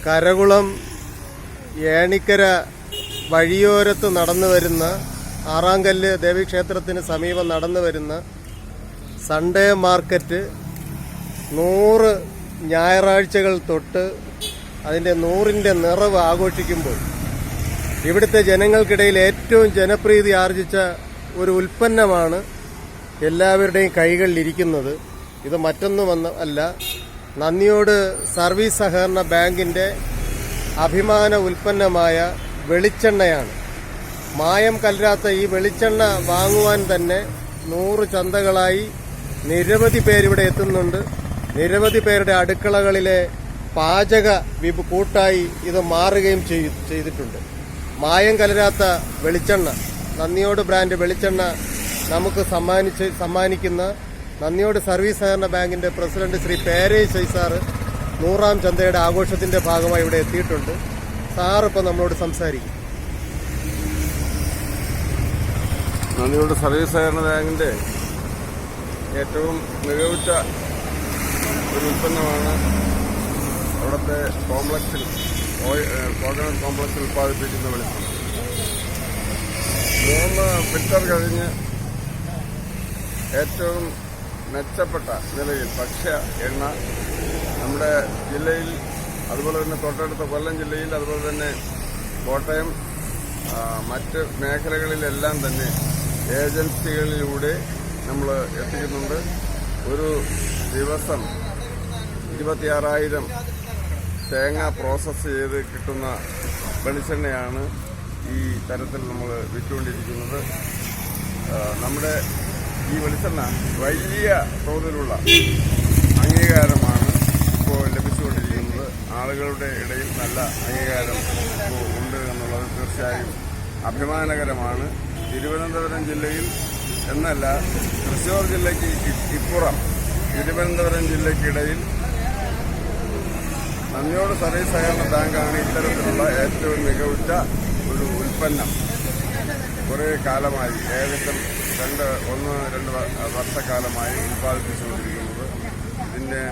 കരകുളം ഏണിക്കര വഴിയോരത്ത് നടന്നു വരുന്ന ആറാങ്കല്ല് ദേവീക്ഷേത്രത്തിന് സമീപം നടന്നു വരുന്ന സൺഡേ മാർക്കറ്റ് 100 ഞായറാഴ്ചകൾ തൊട്ട് അതിൻ്റെ 100ന്റെ നിറവ് ആഘോഷിക്കുമ്പോൾ ഇവിടുത്തെ ജനങ്ങൾക്കിടയിൽ ഏറ്റവും ജനപ്രീതി ആർജിച്ച ഒരു ഉൽപ്പന്നമാണ് എല്ലാവരുടെയും കൈകളിലിരിക്കുന്നത്. ഇത് മറ്റൊന്നും അല്ല, നന്ദിയോട് സർവീസ് സഹകരണ ബാങ്കിന്റെ അഭിമാന ഉൽപ്പന്നമായ വെളിച്ചെണ്ണയാണ്. മായം കലരാത്ത ഈ വെളിച്ചെണ്ണ വാങ്ങുവാൻ തന്നെ 100 ചന്തകളായി നിരവധി പേരിവിടെ എത്തുന്നുണ്ട്. നിരവധി പേരുടെ അടുക്കളകളിലെ പാചക കൂട്ടായി ഇത് മാറുകയും ചെയ്തിട്ടുണ്ട്. മായം കലരാത്ത വെളിച്ചെണ്ണ, നന്ദിയോട് ബ്രാൻഡ് വെളിച്ചെണ്ണ നമുക്ക് സമ്മാനിക്കുന്ന നന്ദിയോട് സർവീസ് സഹകരണ ബാങ്കിന്റെ പ്രസിഡന്റ് ശ്രീ പേരേശ് സാറ് 100ാം ചന്തയുടെ ആഘോഷത്തിന്റെ ഭാഗമായി ഇവിടെ എത്തിയിട്ടുണ്ട്. സാറിപ്പോൾ നമ്മളോട് സംസാരിക്കും. നന്ദിയോട് സർവീസ് സഹകരണ ബാങ്കിന്റെ ഏറ്റവും മികവുറ്റ ഒരു ഉൽപ്പന്നമാണ് അവിടുത്തെ കോംപ്ലക്സിൽ കോർഡിനേറ്റ് കോംപ്ലക്സിൽ ഉത്പാദിപ്പിക്കുന്ന വെളിച്ചെണ്ണ. 3 ഫിൽറ്റർ കഴിഞ്ഞ് ഏറ്റവും മെച്ചപ്പെട്ട നിലയിൽ ഭക്ഷ്യ എണ്ണ നമ്മുടെ ജില്ലയിൽ, അതുപോലെ തന്നെ തൊട്ടടുത്ത കൊല്ലം ജില്ലയിൽ, അതുപോലെ തന്നെ കോട്ടയം, മറ്റ് മേഖലകളിലെല്ലാം തന്നെ ഏജൻസികളിലൂടെ നമ്മൾ എത്തിക്കുന്നുണ്ട്. ഒരു ദിവസം 26,000 തേങ്ങ പ്രോസസ്സ് ചെയ്ത് കിട്ടുന്ന വെളിച്ചെണ്ണയാണ് ഈ തരത്തിൽ നമ്മൾ വിറ്റുകൊണ്ടിരിക്കുന്നത്. നമ്മുടെ ഈ വെളിച്ചെണ്ണ വലിയ തോതിലുള്ള അംഗീകാരമാണ് ഇപ്പോൾ ലഭിച്ചുകൊണ്ടിരിക്കുന്നത്. ആളുകളുടെ ഇടയിൽ നല്ല അംഗീകാരം ഇപ്പോൾ ഉണ്ട് എന്നുള്ളത് തീർച്ചയായും അഭിമാനകരമാണ്. തിരുവനന്തപുരം ജില്ലയിൽ എന്നല്ല, തൃശ്ശൂർ ജില്ലയ്ക്ക് ഇപ്പുറം തിരുവനന്തപുരം ജില്ലയ്ക്കിടയിൽ നന്ദിയോട് സർവീസ് സഹകരണ ബാങ്കാണ് ഇത്തരത്തിലുള്ള ഏറ്റവും മികവുറ്റ ഒരു ഉൽപ്പന്നം കുറേ കാലമായി, ഏകദേശം 1-2 വർഷക്കാലമായി ഉൽപ്പാദിപ്പിച്ചുകൊണ്ടിരിക്കുന്നത്. ഇതിന്റെ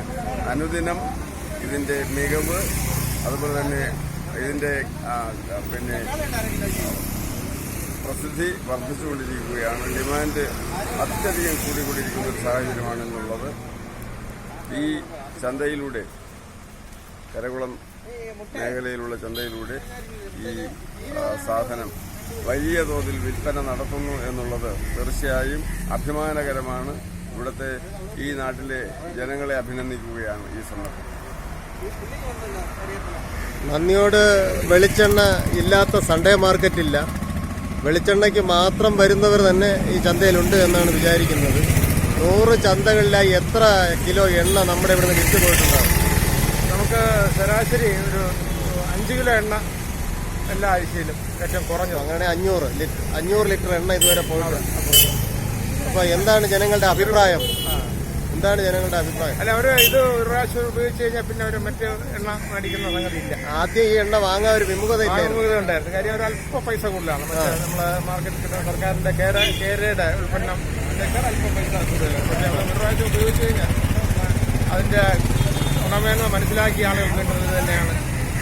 അനുദിനം ഇതിന്റെ മികവ്, അതുപോലെ തന്നെ ഇതിന്റെ പ്രസിദ്ധി വർദ്ധിച്ചുകൊണ്ടിരിക്കുകയാണ്. ഡിമാൻഡ് അത്യധികം കൂടിക്കൊണ്ടിരിക്കുന്ന ഒരു സാഹചര്യമാണെന്നുള്ളത്. ഈ ചന്തയിലൂടെ, കരകുളം മേഖലയിലുള്ള ചന്തയിലൂടെ ഈ സാധനം വലിയ തോതിൽ വിൽപ്പന നടത്തുന്നു എന്നുള്ളത് തീർച്ചയായും അഭിമാനകരമാണ്. ഇവിടുത്തെ ഈ നാട്ടിലെ ജനങ്ങളെ അഭിനന്ദിക്കുകയാണ് ഈ സന്ദർഭം. നന്ദിയോട് വെളിച്ചെണ്ണ ഇല്ലാത്ത സൺഡേ മാർക്കറ്റില്ല. വെളിച്ചെണ്ണയ്ക്ക് മാത്രം വരുന്നവർ തന്നെ ഈ ചന്തയിലുണ്ട് എന്നാണ് വിചാരിക്കുന്നത്. 100 ചന്തകളിലായി എത്ര കിലോ എണ്ണ നമ്മുടെ ഇവിടെ നിന്ന് വിറ്റ് പോയിട്ടുണ്ടാകും? നമുക്ക് ശരാശരി ഒരു 5 കിലോ എണ്ണ എല്ലാ ആഴ്ചയിലും ഏറ്റവും കുറഞ്ഞു. അങ്ങനെ 500 ലിറ്റർ എണ്ണ ഇതുവരെ പോയിട്ടുണ്ട്. അപ്പൊ എന്താണ് ജനങ്ങളുടെ അഭിപ്രായം? അല്ല, അവര് ഇത് ഒരു പ്രാവശ്യം ഉപയോഗിച്ച് കഴിഞ്ഞാൽ പിന്നെ അവര് മറ്റ് എണ്ണ മേടിക്കുന്ന സംഗതി ഇല്ല. ആദ്യം ഈ എണ്ണ വാങ്ങാൻ ഒരു വിമുഖത ഉണ്ടായിരുന്നു. കാര്യം അവർ അല്പം പൈസ കൂടുതലാണ്. നമ്മള് മാർക്കറ്റിൽ കിട്ടുന്ന സർക്കാരിന്റെ കേരയുടെ ഉൽപ്പന്നം അല്പം പൈസ കൂടുതലാണ്. പക്ഷെ ഒരു പ്രാവശ്യം ഉപയോഗിച്ച് കഴിഞ്ഞാൽ അതിന്റെ ഗുണമേന്മ മനസ്സിലാക്കിയ ആളുകൾ വീണ്ടും ഇത് തന്നെയാണ്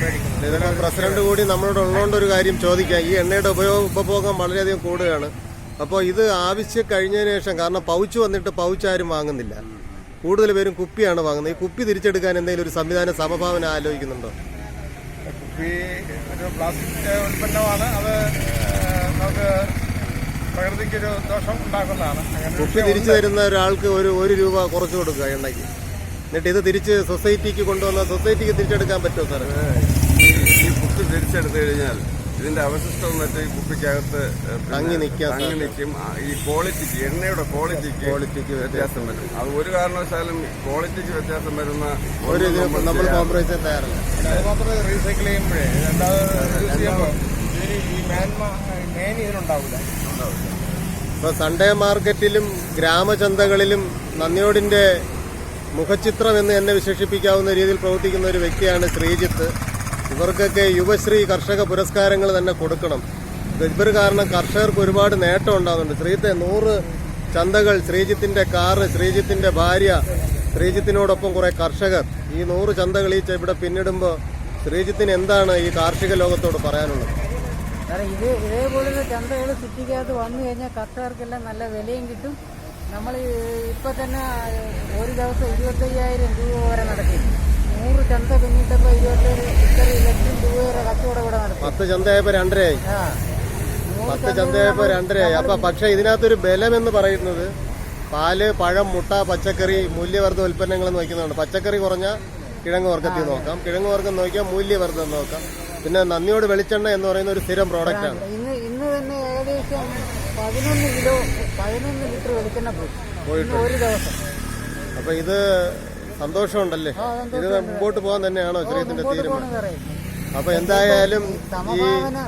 മേടിക്കുന്നത്. ഇതിന് പ്രസിഡന്റ് കൂടി നമ്മളോട് ഉള്ളതുകൊണ്ട് ഒരു കാര്യം ചോദിക്കാം. ഈ എണ്ണയുടെ ഉപഭോഗം വളരെയധികം കൂടുകയാണ്. അപ്പോൾ ഇത് ആവശ്യം കഴിഞ്ഞതിന് ശേഷം, കാരണം പൗച്ച് വന്നിട്ട് പൗച്ച് ആരും വാങ്ങുന്നില്ല, കൂടുതൽ പേരും കുപ്പിയാണ് വാങ്ങുന്നത്. ഈ കുപ്പി തിരിച്ചെടുക്കാൻ എന്തെങ്കിലും ഒരു സംവിധാനം, സമഭാവന ആലോചിക്കുന്നുണ്ടോ? കുപ്പി ഒരു പ്ലാസ്റ്റിക് ഉൽപ്പന്നമാണ്. അത് നമുക്ക് പ്രകൃതിക്കൊരു ദോഷം ഉണ്ടാക്കുന്നതാണ്. കുപ്പി തിരിച്ചു തരുന്ന ഒരാൾക്ക് ഒരു രൂപ കുറച്ച് കൊടുക്കുക എണ്ണയ്ക്ക്. എന്നിട്ട് ഇത് തിരിച്ച് സൊസൈറ്റിക്ക് കൊണ്ടുവന്നാൽ സൊസൈറ്റിക്ക് തിരിച്ചെടുക്കാൻ പറ്റുമോ സാർ? ഈ കുപ്പി തിരിച്ചെടുത്തു കഴിഞ്ഞാൽ ഇതിന്റെ അവശിഷ്ടം മറ്റേ കുപ്പിക്കകത്ത് തങ്ങി നിൽക്കും. ഈ ക്വാളിറ്റിക്ക്, എണ്ണയുടെ ക്വാളിറ്റിക്ക് വ്യത്യാസം വരും. അത് ഒരു കാരണവശാലും ക്വാളിറ്റിക്ക് വ്യത്യാസം വരുന്ന നമ്മൾ കോംപ്രമൈസ് ചെയ്യാൻ തയ്യാറല്ല. അതുമാത്രമേ റീസൈക്കിൾ ചെയ്യുമ്പോഴേ ഈ ഇതിനുണ്ടാവില്ല. ഇപ്പൊ സൺഡേ മാർക്കറ്റിലും ഗ്രാമചന്തകളിലും നന്ദിയോടിന്റെ മുഖചിത്രം എന്ന് എന്നെ വിശേഷിപ്പിക്കാവുന്ന രീതിയിൽ പ്രവർത്തിക്കുന്ന ഒരു വ്യക്തിയാണ് ശ്രീജിത്ത്. ഇവർക്കൊക്കെ യുവശ്രീ കർഷക പുരസ്കാരങ്ങൾ തന്നെ കൊടുക്കണം. ഇവർ കാരണം കർഷകർക്ക് ഒരുപാട് നേട്ടം ഉണ്ടാകുന്നുണ്ട്. ശ്രീജിത്തെ 100 ചന്തകൾ, ശ്രീജിത്തിന്റെ കാറ്, ശ്രീജിത്തിന്റെ ഭാര്യ, ശ്രീജിത്തിനോടൊപ്പം കുറെ കർഷകർ. ഈ 100 ചന്തകൾ ഈ ഇവിടെ പിന്നിടുമ്പോൾ ശ്രീജിത്തിന് എന്താണ് ഈ കാർഷിക ലോകത്തോട് പറയാനുള്ളത്? കാരണം ഇതേപോലുള്ള ചന്തകൾ സിറ്റിക്കകത്ത് വന്നു കഴിഞ്ഞാൽ കർഷകർക്കെല്ലാം നല്ല വിലയും കിട്ടും. നമ്മൾ ഇപ്പം തന്നെ ഒരു ദിവസം 25,000 രൂപ വരെ നടക്കും. 100 ചന്ത പിന്നിട്ടപ്പോൾ 22 ലക്ഷം രൂപ വരെ കച്ചവടം ഇവിടെ നടക്കും. 10 ചന്തയായപ്പോൾ 2.5 ആ 10 ചന്തയായപ്പോൾ 2.5 അപ്പൊ പക്ഷെ ഇതിനകത്തൊരു ബലം എന്ന് പറയുന്നത് പാല്, പഴം, മുട്ട, പച്ചക്കറി, മൂല്യവർദ്ധിത ഉൽപ്പന്നങ്ങൾ എന്ന് വയ്ക്കുന്നുണ്ട്. പച്ചക്കറി കുറഞ്ഞ കിഴങ്ങ് വർഗ്ഗത്തിൽ നോക്കാം, കിഴങ്ങ് വർഗ്ഗം നോക്കിയാൽ മൂല്യവർദ്ധിതം നോക്കാം. പിന്നെ നന്ദിയോട് വെളിച്ചെണ്ണ എന്ന് പറയുന്ന ഒരു സ്ഥിരം പ്രോഡക്റ്റ് ആണ്. ഇന്ന് തന്നെ ഏകദേശം 11 ലിറ്റർ വെളിച്ചെണ്ണ പോയിട്ടുണ്ട് ഒരു ദിവസം. അപ്പൊ ഇത് സന്തോഷമുണ്ടല്ലേ? ഇത് മുമ്പോട്ട് പോകാൻ തന്നെയാണോ ശ്രീജിത്തിന്റെ തീരുമാനം? അപ്പൊ എന്തായാലും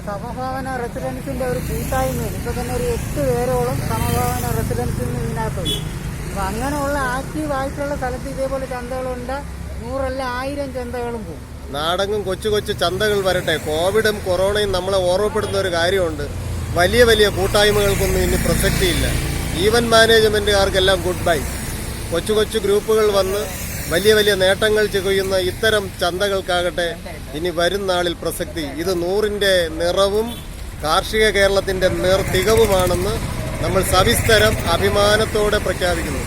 സമഭാവന റെസിഡൻസിന്റെ ഒരു കൂട്ടായ്മയിൽ ഇപ്പൊ തന്നെ ഒരു 8 പേരോളം സമഭാവന റെസിഡൻസിൽ നിന്ന് ഇതിനകത്തുണ്ട്. അപ്പൊ അങ്ങനെയുള്ള ആക്റ്റീവായിട്ടുള്ള സ്ഥലത്ത് ഇതേപോലെ ചന്തകളുണ്ട്. 100 അല്ല 1000 ചന്തകളും പോകും. നാടെങ്ങും കൊച്ചു കൊച്ചു ചന്തകൾ വരട്ടെ. കോവിഡും കൊറോണയും നമ്മളെ ഓർമ്മപ്പെടുന്ന ഒരു കാര്യമുണ്ട്. വലിയ വലിയ കൂട്ടായ്മകൾക്കൊന്നും ഇനി പ്രസക്തിയില്ല. ഈവന്റ് മാനേജ്മെന്റുകാർക്കെല്ലാം ഗുഡ് ബൈ. കൊച്ചു കൊച്ചു ഗ്രൂപ്പുകൾ വന്ന് വലിയ വലിയ നേട്ടങ്ങൾ ചെയ്യുന്ന ഇത്തരം ചന്തകൾക്കാകട്ടെ ഇനി വരും നാളിൽ പ്രസക്തി. ഇത് 100ന്റെ നിറവും കാർഷിക കേരളത്തിന്റെ തികവുമാണെന്ന് നമ്മൾ സവിസ്തരം അഭിമാനത്തോടെ പ്രഖ്യാപിക്കുന്നു.